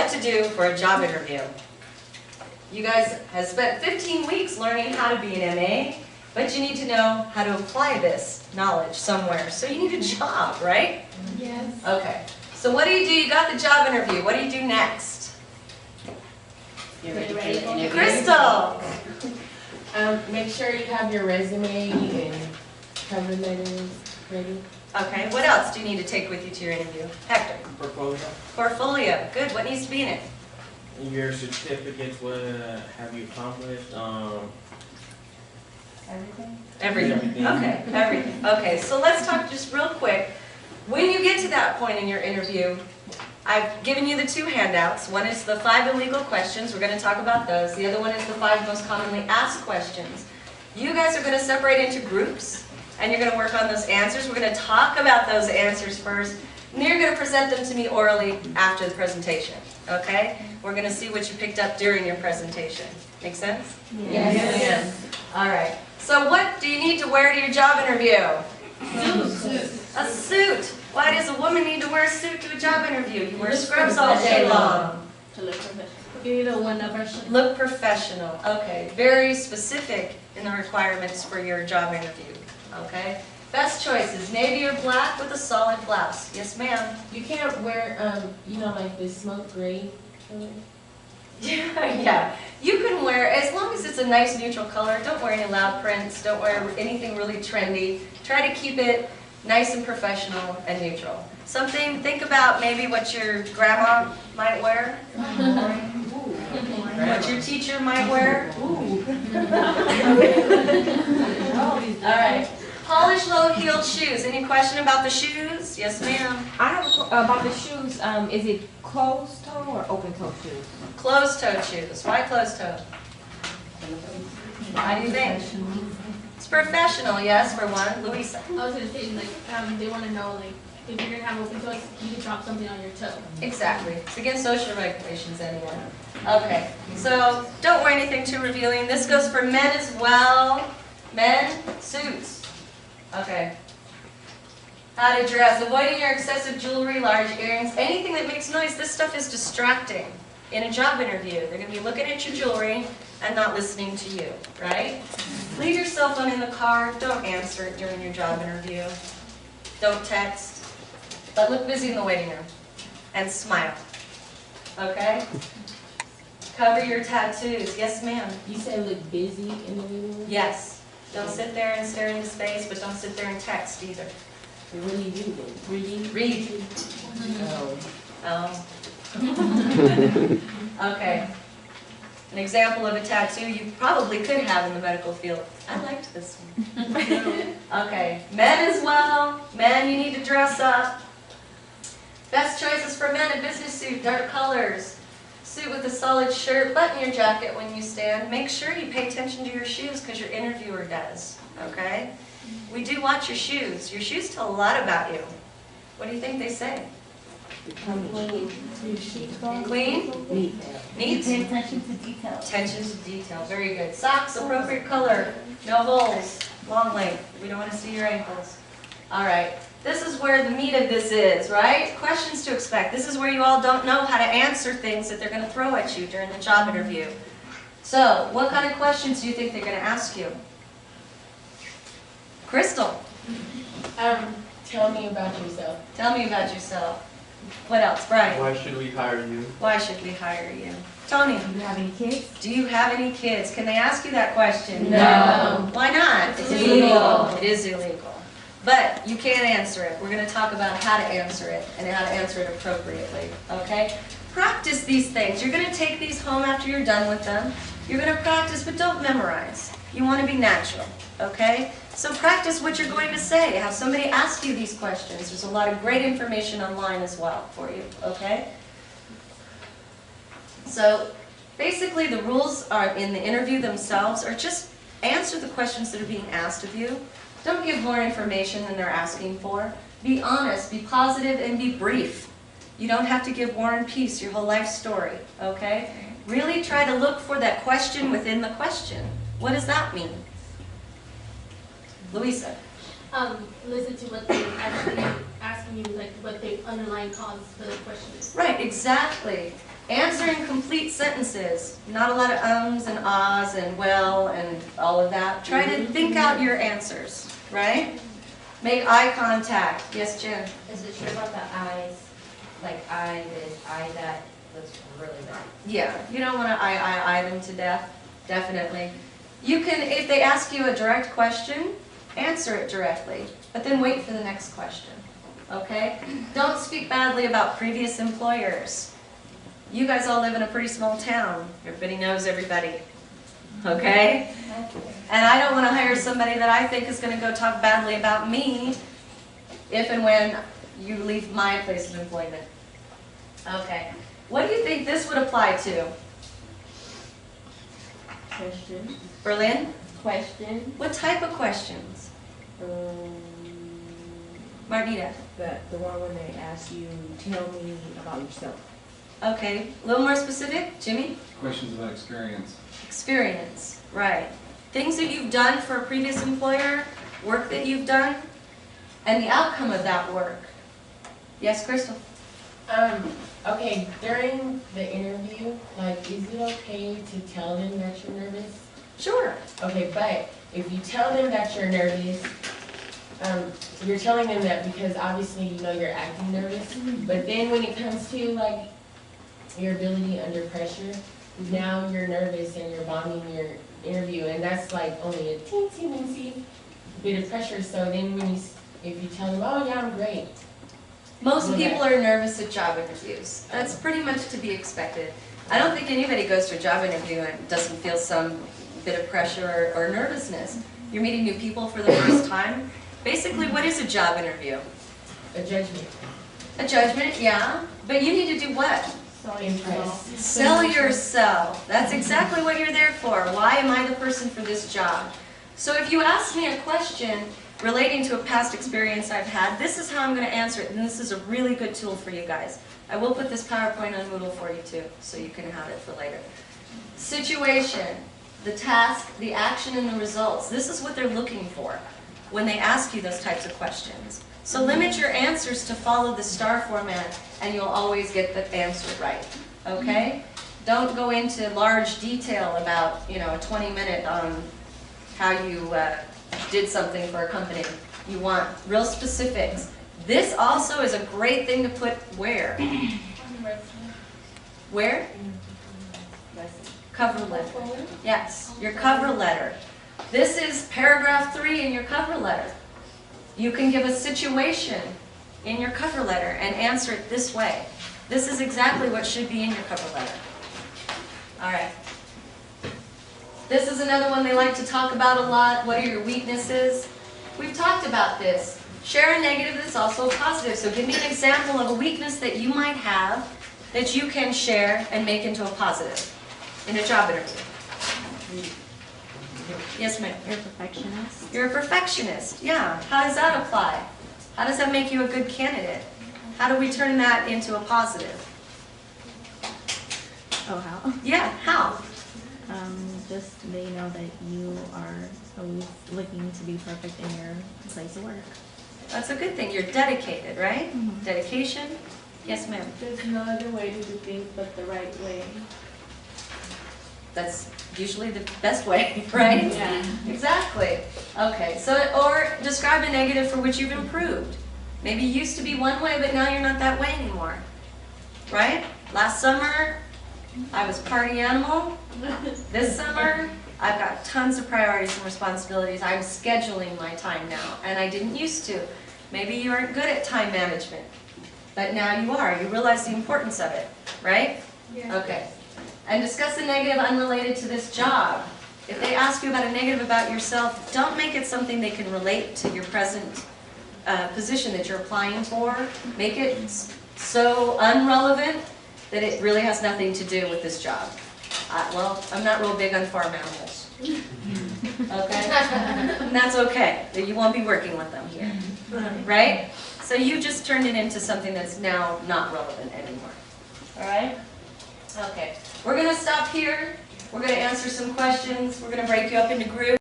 To do for a job interview. You guys have spent 15 weeks learning how to be an MA, but you need to know how to apply this knowledge somewhere. So you need a job, right? Yes. Okay. So what do? You got the job interview. What do you do next? You're ready for the interview. Crystal! Make sure you have your resume and cover letters ready. Okay, what else do you need to take with you to your interview? Hector? Portfolio. Portfolio. Good. What needs to be in it? Your certificates, what have you accomplished? Everything. Everything. Okay, everything. Okay, so let's talk just real quick. When you get to that point in your interview, I've given you the two handouts. One is the 5 illegal questions. We're going to talk about those. The other one is the 5 most commonly asked questions. You guys are going to separate into groups, and you're going to work on those answers. We're going to talk about those answers first, and then you're going to present them to me orally after the presentation. Okay? We're going to see what you picked up during your presentation. Make sense? Yes. Yes. All right. So what do you need to wear to your job interview? A suit. Why does a woman need to wear a suit to a job interview? You wear scrubs all day long. To look professional. You need a one-up version. Look professional. Okay. Very specific in the requirements for your job interview. Okay. Best choices, navy or black with a solid blouse. Yes, ma'am. You can't wear, like this smoke gray color. Yeah. You can wear, as long as it's a nice neutral color, don't wear any loud prints, don't wear anything really trendy. Try to keep it nice and professional and neutral. Something, think about maybe what your grandma might wear. What your teacher might wear. All right. Polished low-heeled shoes. Any question about the shoes? Yes, ma'am. I have about the shoes. Is it closed toe or open toe shoes? Closed-toed shoes. Why closed-toed? Why do you think? It's professional, yes, for one. Louisa. I was going to say, they want to know, if you're going to have open toes, you can drop something on your toe. Exactly. It's against social regulations anyway. Okay, so don't wear anything too revealing. This goes for men as well. Men, suits. Okay. How to dress. Avoiding your excessive jewelry, large earrings, anything that makes noise. This stuff is distracting in a job interview. They're going to be looking at your jewelry and not listening to you, right? Leave your cell phone in the car. Don't answer it during your job interview. Don't text. But look busy in the waiting room. And smile. Okay? Cover your tattoos. Yes, ma'am. You said look busy in the waiting room? Yes. Don't sit there and stare into space, but don't sit there and text either. What do you do then? Reading? Read. Oh. Okay. An example of a tattoo you probably could have in the medical field. I liked this one. Okay. Men as well. Men, you need to dress up. Best choices for men, a business suit, dark colors. Suit with a solid shirt, button your jacket when you stand. Make sure you pay attention to your shoes because your interviewer does, okay? We do watch your shoes. Your shoes tell a lot about you. What do you think they say? Clean? Neat. Neat? Pay attention to detail. Attention to detail. Very good. Socks, appropriate color. No holes. Long length. We don't want to see your ankles. All right. This is where the meat of this is, right? Questions to expect. This is where you all don't know how to answer things that they're going to throw at you during the job interview. So, what kind of questions do you think they're going to ask you? Crystal. Tell me about yourself. Tell me about yourself. What else? Brian. Why should we hire you? Why should we hire you? Tony. Do you have any kids? Do you have any kids? Can they ask you that question? No. Why not? It's illegal. It is illegal. But you can answer it. We're going to talk about how to answer it and how to answer it appropriately. Okay? Practice these things. You're going to take these home after you're done with them. You're going to practice, but don't memorize. You want to be natural. Okay? So practice what you're going to say. Have somebody ask you these questions. There's a lot of great information online as well for you. Okay? So basically the rules are in the interview themselves are just answer the questions that are being asked of you. Don't give more information than they're asking for. Be honest, be positive, and be brief. You don't have to give War and Peace your whole life story, okay? Really try to look for that question within the question. What does that mean? Louisa. Listen to what they're actually asking you, what the underlying cause for the question is. Right, exactly. Answering complete sentences, not a lot of ums and ahs and well and all of that. Try to think out your answers, right? Make eye contact. Yes, Jen? Is it true about the eyes? Like I this, I that, looks really bad. Yeah, you don't want to eye them to death, definitely. You can, if they ask you a direct question, answer it directly, but then wait for the next question, okay? Don't speak badly about previous employers. You guys all live in a pretty small town. Everybody knows everybody, okay? And I don't want to hire somebody that I think is going to go talk badly about me if and when you leave my place of employment. Okay. What do you think this would apply to? Question. Berlin? Question. What type of questions? Marnita? The one when they ask you, tell me about yourself. Okay. A little more specific? Jimmy? Questions about experience. Experience. Right. Things that you've done for a previous employer, work that you've done, and the outcome of that work. Yes, Crystal? Okay, during the interview, like, is it okay to tell them that you're nervous? Sure. Okay, but if you tell them that you're nervous, you're telling them that because obviously you know you're acting nervous, but then when it comes to like your ability under pressure, now you're nervous and you're bombing your interview, and that's like only a teensy bit of pressure. So then when if you tell them, oh yeah, I'm great. Most people are nervous at job interviews. That's pretty much to be expected. I don't think anybody goes to a job interview and doesn't feel some bit of pressure or nervousness. You're meeting new people for the first time. Basically, what is a job interview? A judgment. A judgment, yeah. But you need to do what? Impress. Sell yourself. That's exactly what you're there for. Why am I the person for this job? So if you ask me a question relating to a past experience I've had, this is how I'm going to answer it, and this is a really good tool for you guys. I will put this PowerPoint on Moodle for you too, so you can have it for later. Situation, the task, the action, and the results. This is what they're looking for when they ask you those types of questions. So limit your answers to follow the STAR format, and you'll always get the answer right, okay? Don't go into large detail about, a 20-minute on how you did something for a company. You want real specifics. This also is a great thing to put where? Where? Cover letter. Yes, your cover letter. This is paragraph 3 in your cover letter. You can give a situation in your cover letter and answer it this way. This is exactly what should be in your cover letter. All right. This is another one they like to talk about a lot. What are your weaknesses? We've talked about this. Share a negative that's also a positive. So give me an example of a weakness that you might have that you can share and make into a positive in a job interview. Yes, ma'am. You're a perfectionist. You're a perfectionist. Yeah. How does that apply? How does that make you a good candidate? How do we turn that into a positive? Oh, how? Yeah, how? Just they know that you are always looking to be perfect in your place of work. That's a good thing. You're dedicated, right? Mhm. Dedication? Yes, ma'am. There's no other way to do things but the right way. That's usually the best way, right? Yeah. Exactly. Okay, so, or describe a negative for which you've improved. Maybe you used to be one way, but now you're not that way anymore. Right? Last summer, I was party animal. This summer, I've got tons of priorities and responsibilities. I'm scheduling my time now, and I didn't used to. Maybe you aren't good at time management, but now you are. You realize the importance of it, right? Yeah. Okay. And discuss a negative unrelated to this job. If they ask you about a negative about yourself, don't make it something they can relate to your present position that you're applying for. Make it so unrelevant that it really has nothing to do with this job. Well, I'm not real big on farm animals. Okay? And that's okay. You won't be working with them here. Right? So you just turned it into something that's now not relevant anymore. All right? Okay. We're going to stop here. We're going to answer some questions. We're going to break you up into groups.